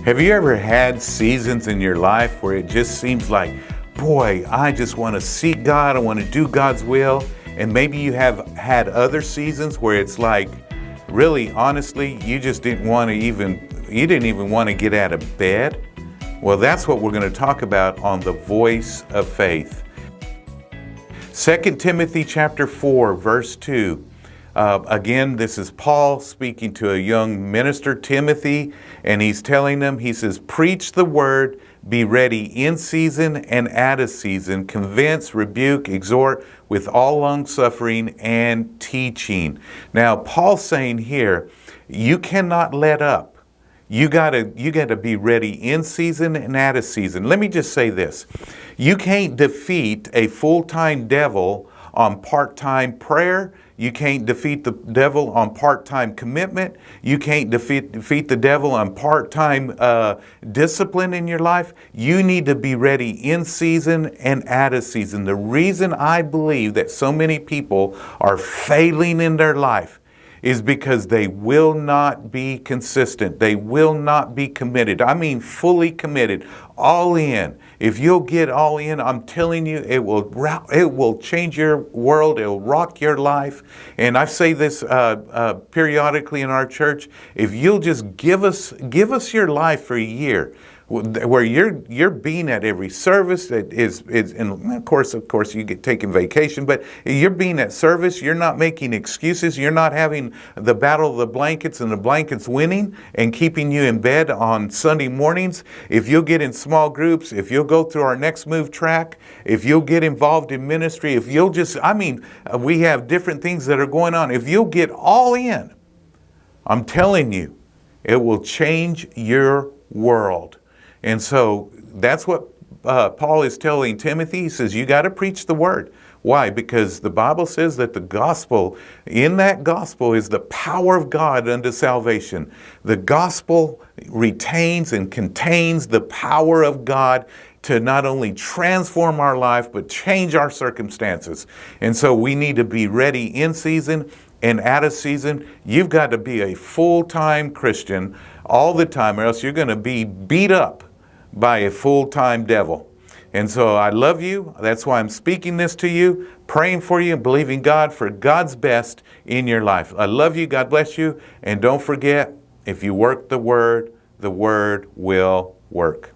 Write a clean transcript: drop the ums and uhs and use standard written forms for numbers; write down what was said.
Have you ever had seasons in your life where it just seems like, boy, I just want to seek God, I want to do God's will? And maybe you have had other seasons where it's like, really, honestly, you just didn't even want to get out of bed? Well, that's what we're going to talk about on the Voice of Faith. 2 Timothy chapter 4, verse 2. Again, this is Paul speaking to a young minister, Timothy, and he's telling them, he says, preach the word, be ready in season and out of season, convince, rebuke, exhort with all long-suffering and teaching. Now, Paul's saying here, you cannot let up. You gotta be ready in season and out of season. Let me just say this. You can't defeat a full-time devil on part-time prayer. You can't defeat the devil on part-time commitment. You can't defeat the devil on part-time discipline in your life. You need to be ready in season and out of season. The reason I believe that so many people are failing in their life is because they will not be consistent. They will not be committed. I mean fully committed, all in. If you'll get all in, I'm telling you, it will change your world. It'll rock your life. And I say this periodically in our church. If you'll just give us your life for a year, where you're being at every service that is and of course you get taking vacation, but you're being at service, you're not making excuses, you're not having the battle of the blankets and the blankets winning and keeping you in bed on Sunday mornings. If you'll get in small groups, if you'll go through our Next Move track, if you'll get involved in ministry, if you'll just, we have different things that are going on. If you'll get all in, I'm telling you, it will change your world. And so that's what Paul is telling Timothy. He says, you got to preach the word. Why? Because the Bible says that the gospel, in that gospel is the power of God unto salvation. The gospel retains and contains the power of God to not only transform our life, but change our circumstances. And so we need to be ready in season and out of season. You've got to be a full-time Christian all the time, or else you're going to be beat up by a full-time devil. And so I love you. That's why I'm speaking this to you, praying for you, and believing God for God's best in your life. I love you. God bless you. And don't forget, if you work the word will work.